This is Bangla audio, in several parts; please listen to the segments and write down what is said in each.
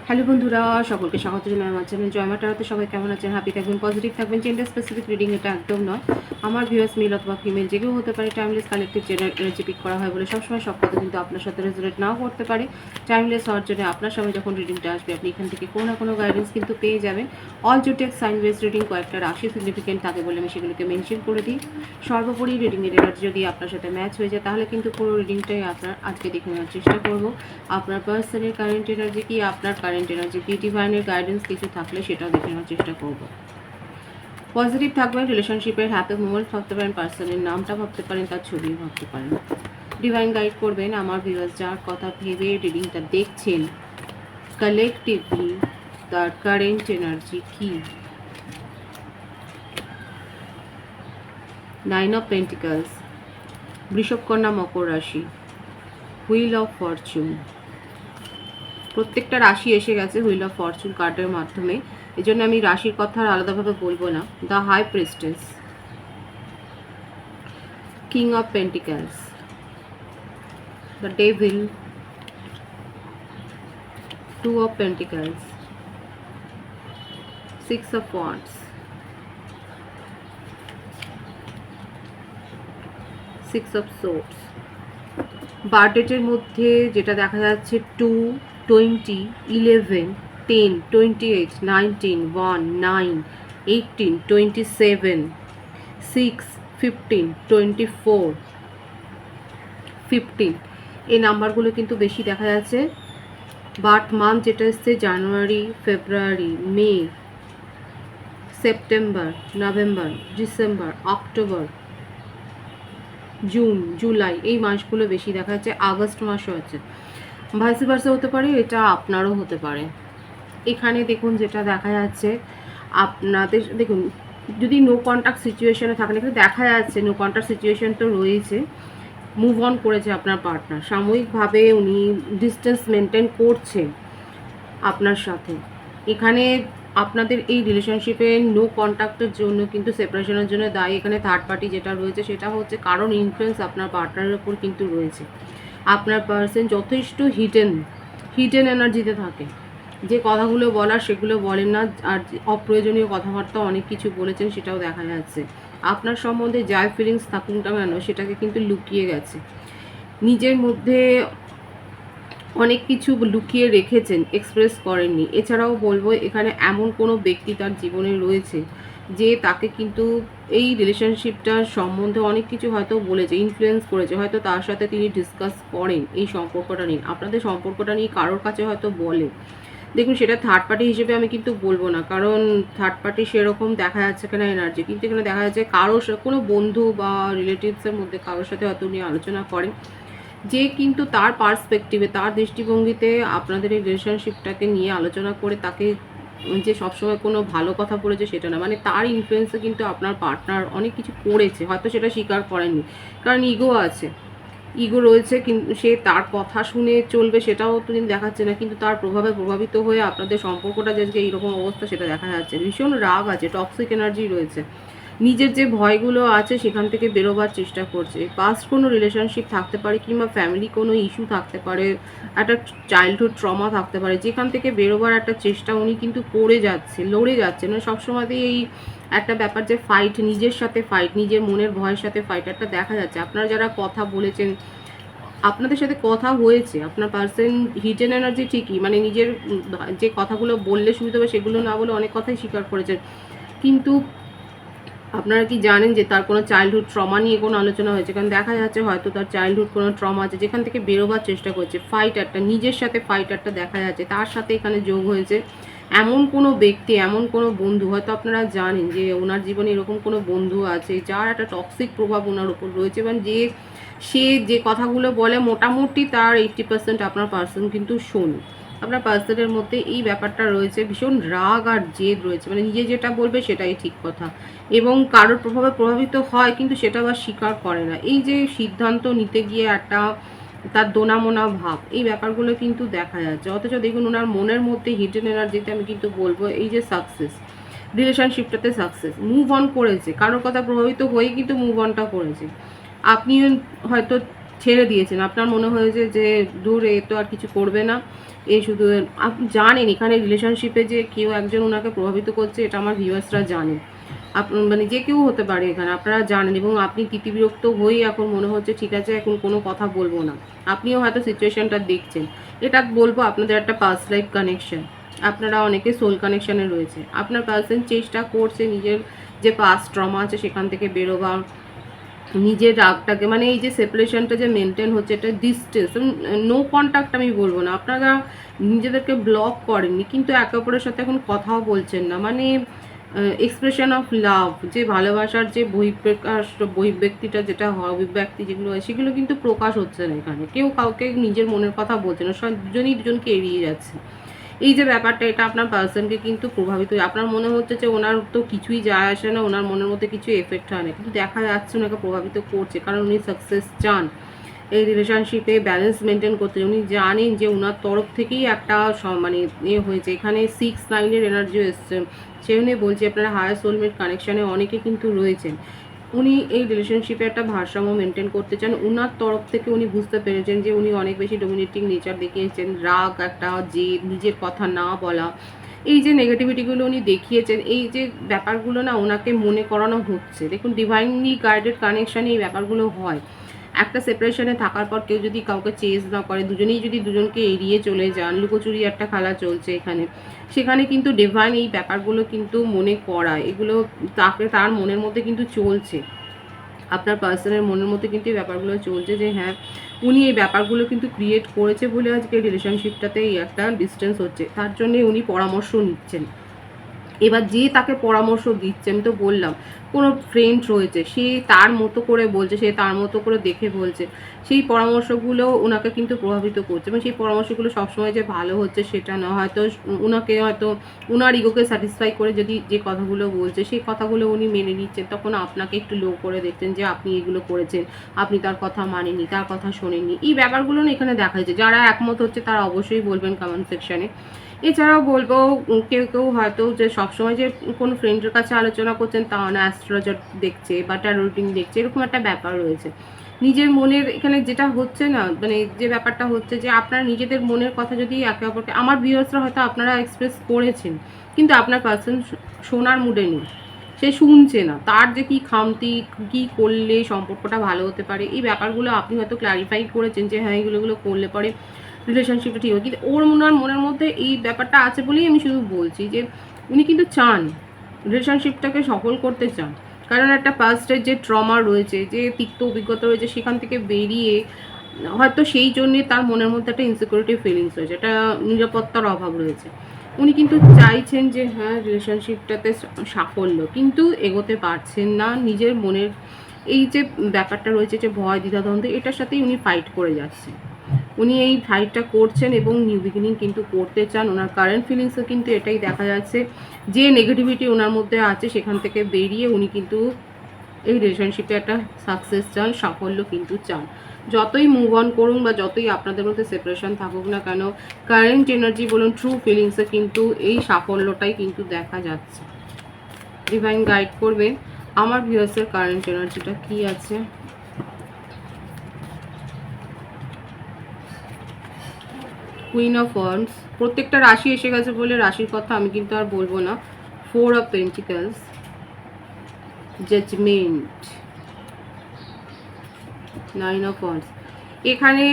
হ্যালো বন্ধুরা, সকলকে স্বাগত জানাই আমার চ্যানেল জয়মা টারাতে। সবাই কেমন আছেন? হ্যাপি থাকবেন, পজিটিভ থাকবেন। জেন্ডার স্পেসিফিক রিডিং এটা একদম নয়। আমার ভিউয়ার্স মেল অথবা ফিমেল যে কেউ হতে পারে। টাইমলেস কালেক্টিভ জেনার এনার্জি পিক করা হয় বলে সবসময় সব কথা কিন্তু আপনার সাথে রেজোনেট নাও করতে পারে। টাইমলেস হওয়ার জন্য আপনার সামনে যখন রিডিংটা আসবে আপনি এখান থেকে কোনো না কোনো গাইডেন্স কিন্তু পেয়ে যাবেন। অল জোটেক সাইন বেস রিডিং কয়েকটা রাশি সিগনিফিকেন্ট থাকে বলে আমি সেগুলোকে মেনশন করে দিই। সর্বোপরি রিডিংয়ের এনার্জি যদি আপনার সাথে ম্যাচ হয়ে যায় তাহলে কিন্তু পুরো রিডিংটাই আপনার আজকে দেখে নেওয়ার চেষ্টা করব। আপনার পার্সনের কারেন্ট এনার্জি কি, আপনার কারেন্ট এনার্জি কি, ডিভাইনের গাইডেন্স কিছু থাকলে সেটাও দেখে নেওয়ার চেষ্টা করব। পজিটিভ থাকবেন, রিলেশনশিপের হ্যাপি মোমেন্ট ভাবতে পারেন, পার্সনের নামটা ভাবতে পারেন, তার ছবিও ভাবতে পারেন। ডিভাইন গাইড করবেন আমার ভিউয়ার্স যার কথা ভেবে রিডিংটা দেখছেন। কালেকটিভলি তার কারেন্ট এনার্জি কি। 9 অফ পেন্টিকলস, বৃষভ, কন্যা, মকর রাশি, হুইল অফ ফরচুন। প্রত্যেকটা রাশি এসে গেছে হুইল অফ ফরচুন কার্ডের মাধ্যমে, এই জন্য আমি রাশির কথা আলাদাভাবে বলবো না। The high priestess, king of pentacles, the devil, two of pentacles, six of wands, six of swords. বার্থডেটের মধ্যে যেটা দেখা যাচ্ছে 2, 20, 11, 10, 28, 19, 1, 9, 18, 27, 6, 15, 24, 15 এই নাম্বারগুলো কিন্তু বেশি দেখা যাচ্ছে। বার্থ মান্থ যেটা এসছে January, February, May, September, November, December, October, June, July এই মাসগুলো বেশি দেখা যাচ্ছে। আগস্ট মাসও আছে, ভাইস ভার্সা হতে পারে, এটা আপনারও হতে পারে। এখানে দেখুন যেটা দেখা যাচ্ছে আপনাদের, দেখুন যদি নো কন্ট্যাক্ট সিচুয়েশনে থাকেন, এখানে দেখা যাচ্ছে নো কন্ট্যাক্ট সিচুয়েশন তো রয়েছে। মুভ অন করেছে আপনার পার্টনার, সাময়িকভাবে উনি ডিস্টেন্স মেনটেন করছেন আপনার সাথে। এখানে আপনাদের এই রিলেশনশিপে নো কন্ট্যাক্টের জন্য কিন্তু সেপারেশনের জন্য দায়ী এখানে থার্ড পার্টি যেটা রয়েছে, সেটা হচ্ছে কারণ ইনফ্লুয়েন্স আপনার পার্টনারের উপর কিন্তু রয়েছে। আপনার পার্সন যথেষ্ট হিডেন এনার্জিতে থাকে, যে কথাগুলো বলার সেগুলো বলেন না, আর অপ্রয়োজনীয় কথাবার্তা অনেক কিছু বলেছেন সেটাও দেখা যাচ্ছে। আপনার সম্বন্ধে যাই ফিলিংস থাকুক না কেন সেটাকে কিন্তু লুকিয়ে গেছে, নিজের মধ্যে অনেক কিছু লুকিয়ে রেখেছেন, এক্সপ্রেস করেননি। এছাড়াও বলবো এখানে এমন কোনো ব্যক্তি তার জীবনে রয়েছে যে তাকে কিন্তু এই রিলেশনশিপটার সম্বন্ধে অনেক কিছু হয়তো বলেছে, ইনফ্লুয়েন্স করেছে, হয়তো তার সাথে তিনি ডিসকাস করেন এই সম্পর্কটা নিয়ে, আপনাদের সম্পর্কটা নিয়ে কারোর কাছে হয়তো বলে। দেখুন সেটা থার্ড পার্টি হিসেবে আমি কিন্তু বলবো না, কারণ থার্ড পার্টি সেরকম দেখা যাচ্ছে এখানে এনার্জি, কিন্তু এখানে দেখা যাচ্ছে কারোর কোনো বন্ধু বা রিলেটিভসের মধ্যে কারোর সাথে হয়তো উনি আলোচনা করেন, যে কিন্তু তার পার্সপেক্টিভে, তার দৃষ্টিভঙ্গিতে আপনাদের এই রিলেশনশিপটাকে নিয়ে আলোচনা করে তাকে যে সবসময় কোনো ভালো কথা বলেছে সেটা না, মানে তার ইনফ্লুয়েন্সে কিন্তু আপনার পার্টনার অনেক কিছু করেছে, হয়তো সেটা স্বীকার করেননি, কারণ ইগো আছে, ইগো রয়েছে, কিন্তু সে তার কথা শুনে চলবে সেটাও তো কিন্তু দেখাচ্ছে না, কিন্তু তার প্রভাবে প্রভাবিত হয়ে আপনাদের সম্পর্কটা যে এইরকম অবস্থা সেটা দেখা যাচ্ছে। ভীষণ রাগ আছে, টক্সিক এনার্জি রয়েছে, নিজের যে ভয়গুলো আছে সেখান থেকে বেরোবার চেষ্টা করছে। পাস্ট কোনো রিলেশনশিপ থাকতে পারে, কিংবা ফ্যামিলি কোনো ইস্যু থাকতে পারে, একটা চাইল্ডহুড ট্রমা থাকতে পারে, যেখান থেকে বেরোবার একটা চেষ্টা উনি কিন্তু করে যাচ্ছে, লড়ে যাচ্ছে, মানে সবসময়তেই এই একটা ব্যাপার যে ফাইট, নিজের সাথে ফাইট, নিজের মনের ভয়ের সাথে ফাইট একটা দেখা যাচ্ছে। আপনারা যারা কথা বলেছেন, আপনাদের সাথে কথা হয়েছে, আপনার পার্সন হিডেন এনার্জি ঠিকই, মানে নিজের যে কথাগুলো বললে সুবিধা হবে সেগুলো না বলে অনেক কথাই স্বীকার করেছেন, কিন্তু আপনারা কি জানেন যে তার কোনো চাইল্ডহুড ট্রমা নিয়ে কোনো আলোচনা হয়েছে? কারণ দেখা যাচ্ছে হয়তো তার চাইল্ডহুড কোনো ট্রমা আছে যেখান থেকে বেরোবার চেষ্টা করছে, ফাইট একটা, নিজের সাথে ফাইট একটা দেখা যাচ্ছে, তার সাথে এখানে যোগ হয়েছে এমন কোনো ব্যক্তি, এমন কোনো বন্ধু, হয়তো আপনারা জানেন যে ওনার জীবনে এরকম কোনো বন্ধু আছে যার একটা টক্সিক প্রভাব ওনার উপর রয়েছে, এবং সে যে কথাগুলো বলে মোটামুটি তার 80% আপনার পার্সন কিন্তু শোনে। আপনার পার্সনের মধ্যে এই ব্যাপারটা রয়েছে, ভীষণ রাগ আর জেদ রয়েছে, মানে নিজে যেটা বলবে সেটাই ঠিক কথা, এবং কারোর প্রভাবে প্রভাবিত হয় কিন্তু সেটা আবার স্বীকার করে না। এই যে সিদ্ধান্ত নিতে গিয়ে একটা তার দোনামোনা ভাব, এই ব্যাপারগুলো কিন্তু দেখা যাচ্ছে। অথচ দেখুন ওনার মনের মধ্যে হিডেন এনার্জিতে আমি কিন্তু বলবো এই যে সাকসেস, রিলেশনশিপটাতে সাকসেস, মুভ অন করেছে, কারোর কথা প্রভাবিত হয়ে কিন্তু মুভ অনটা করেছে। আপনিও হয়তো ছেড়ে দিয়েছেন। আপনার মনে হয়েছে যে দূর এ তো আর কিছু করবে না, এ শুধু আপনি জানেন এখানে রিলেশনশিপে যে কেউ একজন ওনাকে প্রভাবিত করছে, এটা আমার ভিউয়ার্সরা জানে। মানে যে কেউ হতে পারে এখানে, আপনারা জানেন, এবং আপনি তিতিবিরক্ত হয়েই এখন মনে হচ্ছে ঠিক আছে এখন কোনো কথা বলবো না। আপনিও হয়তো সিচুয়েশনটা দেখছেন। এটা বলবো আপনাদের একটা পাস্ট লাইফ কানেকশন, আপনারা অনেকে সোল কানেকশানে রয়েছে। আপনার পার্সন চেষ্টা করছে নিজের যে পাস্ট ট্রমা আছে সেখান থেকে বেরোবার, নিজের রাগটাকে, মানে এই যে সেপারেশনটা যে মেনটেন হচ্ছে, এটা ডিস্টেন্স, নো কন্ট্যাক্ট আমি বলবো না, আপনারা নিজেদেরকে ব্লক করেননি কিন্তু একে অপরের সাথে এখন কথাও বলছেন না, মানে এক্সপ্রেশন অফ লাভ, যে ভালোবাসার যে বহিঃপ্রকাশ, বহিঃব্যক্তিটা যেটা হয়, অভিব্যক্তি যেগুলো হয় সেগুলো কিন্তু প্রকাশ হচ্ছে না এখানে, কেউ কাউকে নিজের মনের কথা বলছে না, সব দুজনই দুজনকে এড়িয়ে যাচ্ছে। এই যে ব্যাপারটা, এটা আপনার পার্সনকে কিন্তু প্রভাবিত, আপনার মনে হচ্ছে যে ওনার তো কিছুই যায় আসে না, ওনার মনের মধ্যে কিছু এফেক্ট হয় না, কিন্তু দেখা যাচ্ছে ওনাকে প্রভাবিত করছে, কারণ উনি সাকসেস চান এই রিলেশনশিপে, ব্যালেন্স মেনটেন করতে। উনি জানেন যে ওনার তরফ থেকেই একটা মানে হয়েছে, এখানে 6-9-এর এনার্জিও এসছে, সেই জন্যই বলছি আপনারা হায়ার সোলমেট কানেকশানে অনেকে কিন্তু রয়েছেন। উনি এই রিলেশনশিপে একটা ভারসাম্য মেনটেন করতে চান, উনার তরফ থেকে উনি বুঝতে পেরেছেন যে উনি অনেক বেশি ডমিনেটিং নেচার দেখিয়েছেন, রাগ একটা, যে নিজের কথা না বলা, এই যে নেগেটিভিটিগুলো উনি দেখিয়েছেন, এই যে ব্যাপারগুলো না ওনাকে মনে করানো হচ্ছে। দেখুন ডিভাইনলি গাইডেড কানেকশানে এই ব্যাপারগুলো হয়। একটা সেপারেশনে থাকার পর কেউ যদি কাউকে চেজ না করে, দুজনেই যদি দুজনকে এড়িয়ে চলে যান, লুকোচুরি একটা খেলা চলছে এখানে, সেখানে কিন্তু ডিভাইন এই ব্যাপারগুলো কিন্তু মনে করায়, এগুলো তাকে তার মনের মধ্যে কিন্তু চলছে, আপনার পার্সনের মনের মধ্যে কিন্তু এই ব্যাপারগুলো চলছে যে হ্যাঁ উনি এই ব্যাপারগুলো কিন্তু ক্রিয়েট করেছে বলে আজকে রিলেশনশিপটাতে এই একটা ডিস্টেন্স হচ্ছে, তার জন্যে উনি পরামর্শ নিচ্ছেন। এবার যে তাকে পরামর্শ দিচ্ছে, আমি তো বললাম কোনো ফ্রেন্ড রয়েছে, সে তার মতো করে বলছে, সে তার মতো করে দেখে বলছে, সেই পরামর্শগুলো ওনাকে কিন্তু প্রভাবিত করছে, এবং সেই পরামর্শগুলো সবসময় যে ভালো হচ্ছে সেটা না, হয়তো ওনাকে হয়তো ওনার ইগোকে স্যাটিসফাই করে যদি যে কথাগুলো বলছে সেই কথাগুলো উনি মেনে নিচ্ছেন, তখন আপনাকে একটু লো করে দেখছেন যে আপনি এগুলো করেছেন, আপনি তার কথা মানেননি, তার কথা শোনেননি, এই ব্যাপারগুলো না এখানে দেখা যাচ্ছে। যারা একমত হচ্ছে তারা অবশ্যই বলবেন কমেন্ট সেকশানে। এছাড়াও বলবো কেউ কেউ হয়তো যে সবসময় যে কোনো ফ্রেন্ডের কাছে আলোচনা করছেন তা না, অ্যাস্ট্রোলজার দেখছে বা ট্যারো রিডিং দেখছে, এরকম একটা ব্যাপার রয়েছে। নিজের মনের এখানে যেটা হচ্ছে না, মানে যে ব্যাপারটা হচ্ছে যে আপনারা নিজেদের মনের কথা যদি একে অপরকে, আমার ভিউয়ার্সরা হয়তো আপনারা এক্সপ্রেস করেছেন কিন্তু আপনার পার্সন শোনার মুডে নেই, সে শুনছে না, তার যে কী খামতি, কী করলে সম্পর্কটা ভালো হতে পারে, এই ব্যাপারগুলো আপনি হয়তো ক্ল্যারিফাই করেছেন যে হ্যাঁ এগুলো করলে পরে রিলেশনশিপটা ঠিক হয়, কিন্তু ওনার মনের মধ্যে এই ব্যাপারটা আছে বলেই আমি শুধু বলছি যে উনি কিন্তু চান রিলেশনশিপটাকে সফল করতে চান, কারণ একটা পাস্টের যে ট্রমা রয়েছে, যে তিক্ত অভিজ্ঞতা রয়েছে, সেখান থেকে বেরিয়ে হয়তো সেই জন্যে তার মনের মধ্যে একটা ইনসিকিউরিটি ফিলিংস রয়েছে, একটা নিরাপত্তার অভাব রয়েছে। উনি কিন্তু চাইছেন যে হ্যাঁ রিলেশনশিপটাতে সাফল্য, কিন্তু এগোতে পারছেন না, নিজের মনের এই যে ব্যাপারটা রয়েছে যে ভয়, দ্বিধাদ্বন্দ্ব, এটার সাথেই উনি ফাইট করে যাচ্ছেন। উনি এই ফাইটটা করছেন এবং নিউ বিগিনিং কিন্তু করতে চান, ওনার কারেন্ট ফিলিংসও কিন্তু এটাই দেখা যাচ্ছে, যে নেগেটিভিটি ওনার মধ্যে আছে সেখান থেকে বেরিয়ে উনি কিন্তু এই রিলেশনশিপে একটা সাকসেস চান, সাফল্য কিন্তু চান। যতই মুভ অন করুন বা যতই আপনাদের মধ্যে সেপারেশন থাকুক না কেন, কারেন্ট এনার্জি বলুন, ট্রু ফিলিংসে কিন্তু এই সাফল্যটাই কিন্তু দেখা যাচ্ছে। ডিভাইন গাইড করবে আমার ভিউয়ার্সের কারেন্ট এনার্জিটা কি আছে। কুইন অফ ওয়ান্ডস, প্রত্যেকটা রাশি এসে গেছে বলে রাশির কথা আমি কিন্তু আর বলবো না। 4 of pentacles, judgement, 9 of wands. এখানে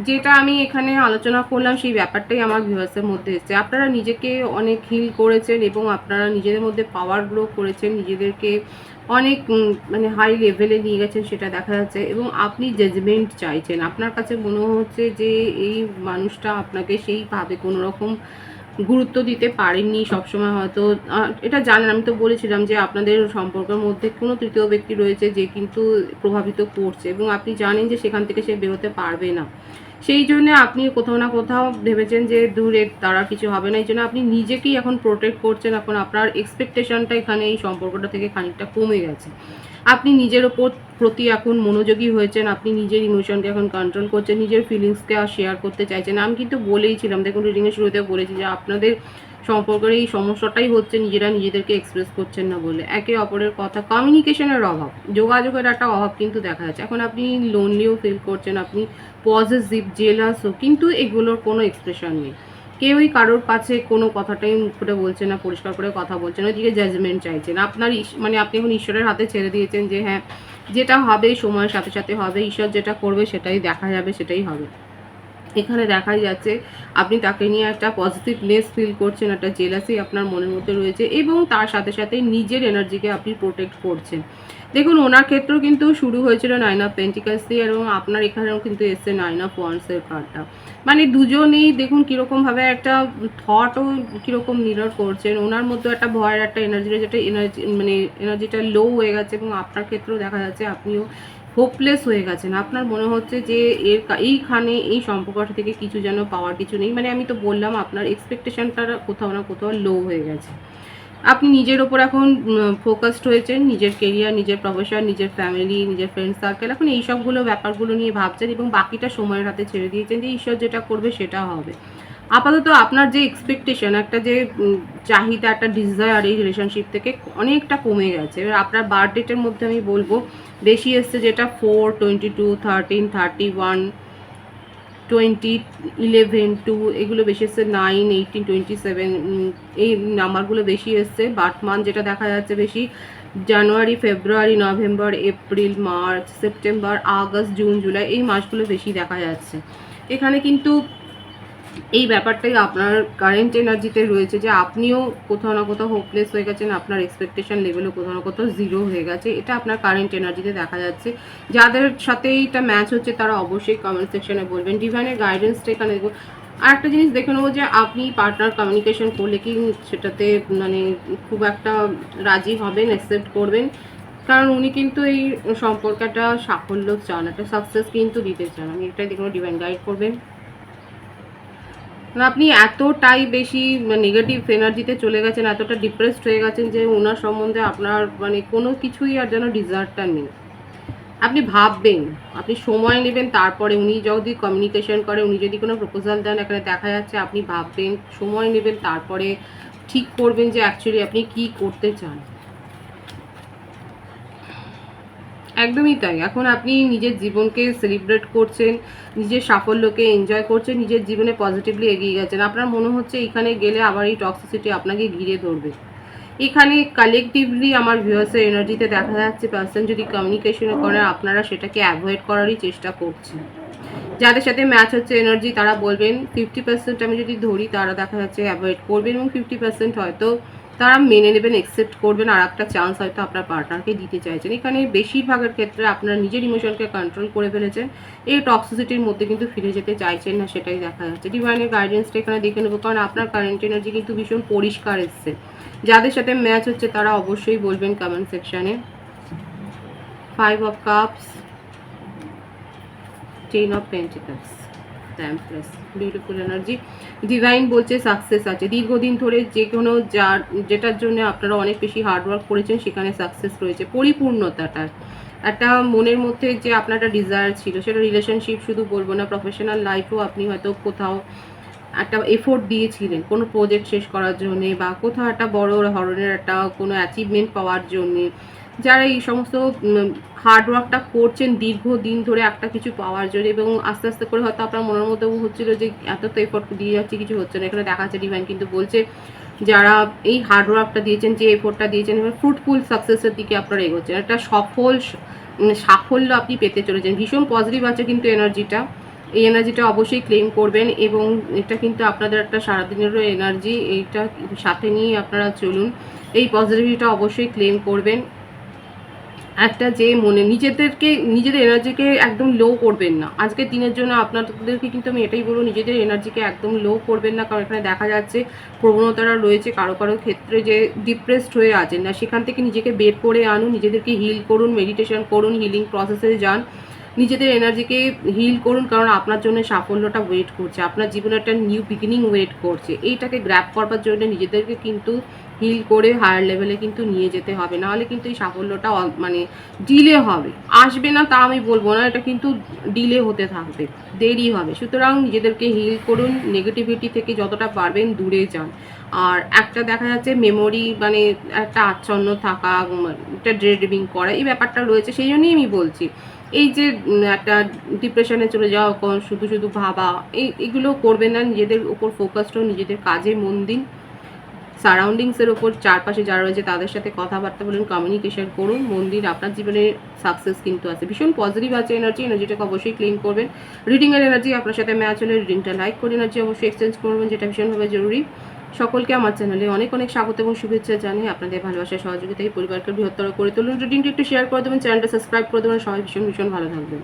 যেটা আমি এখানে আলোচনা করলাম সেই ব্যাপারটাই আমার ভিউয়ার্সের মধ্যে এসেছে। আপনারা নিজেকে অনেক হিল করেছেন এবং আপনারা নিজেদের মধ্যে পাওয়ার গ্রো করেছেন, নিজেদেরকে অনেক মানে হাই লেভেলে নিয়ে গেছেন সেটা দেখা যাচ্ছে, এবং আপনি জাজমেন্ট চাইছেন। আপনার কাছে মনে হচ্ছে যে এই মানুষটা আপনাকে সেইভাবে কোনো রকম গুরুত্ব দিতে পারেননি সবসময়, হয়তো এটা জানেন, আমি তো বলেছিলাম যে আপনাদের সম্পর্কের মধ্যে কোনো তৃতীয় ব্যক্তি রয়েছে যে কিন্তু প্রভাবিত করছে, এবং আপনি জানেন যে সেখান থেকে সে বেরোতে পারবে না, সেই জন্য আপনি কোথাও না কোথাও ভেবেছেন যে দূরে তারা কিছু হবে না, এই জন্য আপনি নিজেকেই এখন প্রোটেক্ট করছেন। এখন আপনার এক্সপেকটেশনটা এখানে এই সম্পর্কটা থেকে খানিকটা কমে গেছে, আপনি নিজের ওপর প্রতি এখন মনোযোগী হয়েছেন, আপনি নিজের ইমোশনকে এখন কন্ট্রোল করছেন, নিজের ফিলিংসকে আর শেয়ার করতে চাইছেন। আমি কিন্তু বলেইছিলাম, দেখুন রিডিংয়ের শুরুতে বলেছি যে আপনাদের সম্পর্কের এই সমস্যাটাই হচ্ছে নিজেরা নিজেদেরকে এক্সপ্রেস করছেন না বলে, একে অপরের কথা, কমিউনিকেশনের অভাব, যোগাযোগের একটা অভাব কিন্তু দেখা যাচ্ছে। এখন আপনি লোনলিও ফিল করছেন, আপনি পজেসিভ, জেলাসও, কিন্তু এগুলোর কোনো এক্সপ্রেশন নেই। কেউই কারোর কাছে কোনো কথাটাই মুখ ফুটে বলছে না, পরিষ্কার করে কথা বলছে না, ওইদিকে জাজমেন্ট চাইছেন। আপনার মানে আপনি এখন ঈশ্বরের হাতে ছেড়ে দিয়েছেন যে হ্যাঁ, যেটা হবে সময়ের সাথে সাথে হবে, ঈশ্বর যেটা করবে সেটাই দেখা যাবে, সেটাই হবে। এখানে দেখাই যাচ্ছে আপনি তাকে নিয়ে একটা পজিটিভনেস ফিল করছেন, একটা জেলাসি আপনার মনের মধ্যে রয়েছে, এবং তার সাথে সাথে নিজের এনার্জিকে আপনি প্রোটেক্ট করছেন। দেখুন ওনার ক্ষেত্রেও কিন্তু শুরু হয়েছিল 9 অফ পেন্টিকালস দিয়ে, এবং আপনার এখানেও কিন্তু এসছে 9 অফ ওয়ান্ডসের কার্ডটা। মানে দুজনেই দেখুন কীরকমভাবে একটা থটও কীরকম মিরর করছেন, ওনার মধ্যে একটা ভয়ের একটা এনার্জি রয়েছে, একটা এনার্জি মানে এনার্জিটা লো হয়ে গেছে, এবং আপনার ক্ষেত্রেও দেখা যাচ্ছে আপনিও হোপলেস হয়ে গেছেন। আপনার মনে হচ্ছে যে এইখানে এই সম্পর্কটা থেকে কিছু যেন পাওয়ার কিছু নেই। মানে আমি তো বললাম আপনার এক্সপেকটেশনটা কোথাও না কোথাও লো হয়ে গেছে। আপনি নিজের ওপর এখন ফোকাসড হয়েছেন, নিজের কেরিয়ার, নিজের প্রফেশন, নিজের ফ্যামিলি, নিজের ফ্রেন্ড সার্কেল, এখন এই সবগুলো ব্যাপারগুলো নিয়ে ভাবছেন, এবং বাকিটা সময়ের হাতে ছেড়ে দিয়েছেন যে ঈশ্বর যেটা করবে সেটা হবে। আপাতত আপনার যে এক্সপেকটেশন, একটা যে চাহিদা, একটা ডিজায়ার এই রিলেশনশিপ থেকে অনেকটা কমে গেছে। এবার আপনার বার্থ ডেটের মধ্যে আমি বলবো বেশি এসছে যেটা 4, 22, 13, 31, 20, 11, 2, এগুলো বেশি এসছে, 9, 18, 27, এই নাম্বারগুলো বেশি এসছে। বার্থ মান্থ যেটা দেখা যাচ্ছে বেশি January, February, November, April, March, September, August, June, July, এই মাসগুলো বেশি দেখা যাচ্ছে। এখানে কিন্তু এই ব্যাপারটাই আপনার কারেন্ট এনার্জিতে রয়েছে যে আপনিও কোথাও না কোথাও হোপলেস হয়ে গেছেন, আপনার এক্সপেকটেশন লেভেলও কোথাও না কোথাও জিরো হয়ে গেছে, এটা আপনার কারেন্ট এনার্জিতে দেখা যাচ্ছে। যাদের সাথে এটা ম্যাচ হচ্ছে তারা অবশ্যই কমেন্ট সেকশনে বলবেন। ডিভাইনের গাইডেন্সটা এখানে দেখুন। আর একটা জিনিস দেখে নেবো যে আপনি পার্টনার কমিউনিকেশন করলে কি সেটাতে মানে খুব একটা রাজি হবেন, অ্যাকসেপ্ট করবেন, কারণ উনি কিন্তু এই সম্পর্কটা সাফল্য চান, একটা সাকসেস কিন্তু দিতে চান। আমি এটাই দেখুন, ডিভাইন গাইড করবেন। আপনি এতটাই বেশি নেগেটিভ এনার্জিতে চলে গেছেন, এতটা ডিপ্রেসড হয়ে গেছেন যে ওনার সম্বন্ধে আপনার মানে কোনো কিছুই আর যেন ডিজার্টটা নেই। আপনি ভাববেন, আপনি সময় নেবেন, তারপরে উনি যদি কমিউনিকেশন করে, উনি যদি কোনো প্রপোজাল দেন, এখানে দেখা যাচ্ছে আপনি ভাববেন, সময় নেবেন, তারপরে ঠিক করবেন যে অ্যাকচুয়ালি আপনি কি করতে চান। একদমই তাই। এখন আপনি নিজের জীবনকে সেলিব্রেট করছেন, নিজের সাফল্যকে এনজয় করছেন, নিজের জীবনে পজিটিভলি এগিয়ে গেছেন। আপনার মনে হচ্ছে এখানে গেলে আবার এই টক্সিসিটি আপনাকে ঘিরে ধরবে। এখানে কালেকটিভলি আমার ভিউয়ার্সের এনার্জিতে দেখা যাচ্ছে পার্সন যদি কমিউনিকেশন করে, আপনারা সেটাকে অ্যাভয়েড করারই চেষ্টা করছেন। যাদের সাথে ম্যাচ হচ্ছে এনার্জি তারা বলবেন 50% আমি যদি ধরি, তারা দেখা যাচ্ছে অ্যাভয়েড করবেন, এবং 50% হয়তো তারা মেনে নেবেন, অ্যাকসেপ্ট করবেন, আর একটা চান্স হয়তো আপনার পার্টনারকে দিতে চাইছেন। এখানে বেশিরভাগের ক্ষেত্রে আপনার নিজের ইমোশনকে কন্ট্রোল করে ফেলেছেন, এই টক্সিসিটির মধ্যে কিন্তু ফিরে যেতে চাইছেন না, সেটাই দেখা যাচ্ছে। ডিভাইনের গাইডেন্সটা এখানে দেখে নেবো, কারণ আপনার কারেন্ট এনার্জি কিন্তু ভীষণ পরিষ্কার এসছে। যাদের সাথে ম্যাচ হচ্ছে তারা অবশ্যই বলবেন কমেন্ট সেকশানে। 5 of cups, 10 of pentacles, empress, beautiful energy. Divine বলছে সাকসেস আছে, দীর্ঘদিন ধরে যে কোনো যেটার জন্য আপনারা অনেক বেশি হার্ডওয়ার্ক করেছেন সেখানে সাকসেস রয়েছে। পরিপূর্ণতাটা একটা মনের মধ্যে যে আপনার একটা ডিজায়ার ছিল, সেটা রিলেশনশিপ শুধু বলবো না, প্রফেশনাল লাইফেও আপনি হয়তো কোথাও একটা এফোর্ট দিয়েছিলেন কোনো প্রজেক্ট শেষ করার জন্যে, বা কোথাও একটা বড় ধরনের একটা কোনো অ্যাচিভমেন্ট পাওয়ার জন্যে। যারা এই সমস্ত হার্ডওয়ার্কটা করছেন দীর্ঘদিন ধরে একটা কিছু পাওয়ার জন্য, এবং আস্তে আস্তে করে হয়তো আপনার মনের মধ্যেও হচ্ছিলো যে এত তো এফোর্ট দিয়ে যাচ্ছে, কিছু হচ্ছে না। এখানে দেখা যাচ্ছে ডিভাইন কিন্তু বলছে যারা এই হার্ডওয়ার্কটা দিয়েছেন, যে এফোর্টটা দিয়েছেন, এবার ফ্রুটফুল সাকসেসের দিকে আপনারা এগোচ্ছেন, একটা সফল সাফল্য আপনি পেতে চলেছেন। ভীষণ পজিটিভ আছে কিন্তু এনার্জিটা, এই এনার্জিটা অবশ্যই ক্লেম করবেন, এবং এটা কিন্তু আপনাদের একটা সারাদিনেরও এনার্জি, এইটা সাথে নিয়ে আপনারা চলুন। এই পজিটিভিটিটা অবশ্যই ক্লেম করবেন। একটা যে মনে নিজেদের এনার্জিকে একদম লো করবেন না। আজকের দিনের জন্য আপনাদেরকে কিন্তু আমি এটাই বলবো, নিজেদের এনার্জিকে একদম লো করবেন না, কারণ এখানে দেখা যাচ্ছে প্রবণতারা রয়েছে কারো কারো ক্ষেত্রে যে ডিপ্রেসড হয়ে আছেন না, সেখান থেকে নিজেকে বের করে আনুন, নিজেদেরকে হিল করুন, মেডিটেশন করুন, হিলিং প্রসেসে যান। নিজেদের এনার্জিকে হিল করুন, কারণ আপনার জন্য সাফল্যটা ওয়েট করছে, আপনার জীবনে একটা নিউ বিগিনিং ওয়েট করছে। এইটাকে গ্র্যাব করবার জন্য নিজেদেরকে কিন্তু হিল করে হায়ার লেভেলে কিন্তু নিয়ে যেতে হবে, নাহলে কিন্তু এই সাফল্যটা মানে ডিলে হবে। আসবে না তা আমি বলবো না, এটা কিন্তু ডিলে হতে থাকবে, দেরি হবে। সুতরাং নিজেদেরকে হিল করুন, নেগেটিভিটি থেকে যতটা পারবেন দূরে যান। আর একটা দেখা যাচ্ছে মেমোরি মানে একটা আচ্ছন্ন থাকা, একটা ড্রেডিং করা, এই ব্যাপারটা রয়েছে। সেই জন্যই আমি বলছি এই যে একটা ডিপ্রেশনে চলে যাওয়া, শুধু শুধু ভাবা, এগুলো করবেন না। নিজেদের উপর ফোকাসড হন, নিজেদের কাজে মন দিন, সারাউন্ডিংসের ওপর, চারপাশে যারা রয়েছে তাদের সাথে কথাবার্তা বলুন, কমিউনিকেশন করুন, মন দিন। আপনার জীবনে সাকসেস কিন্তু আছে, ভীষণ পজিটিভ আছে এনার্জিটাকে অবশ্যই ক্লেম করবেন। রিডিংয়ের এনার্জি আপনার সাথে ম্যাচ হলে রিডিংটা লাইক করে এনার্জি অবশ্যই এক্সচেঞ্জ করবেন, যেটা ভীষণভাবে জরুরি। সকলকে আমার চ্যানেলে অনেক অনেক স্বাগত এবং শুভেচ্ছা জানিয়ে আপনাদের ভালোবাসার সহযোগিতায় পরিবারকে বৃহত্তর করে তুলুন। রিডিংটা একটু শেয়ার করে দেবেন, চ্যানেলটা সাবস্ক্রাইব করে দেবেন। সবাই ভীষণ ভীষণ ভালো থাকবেন।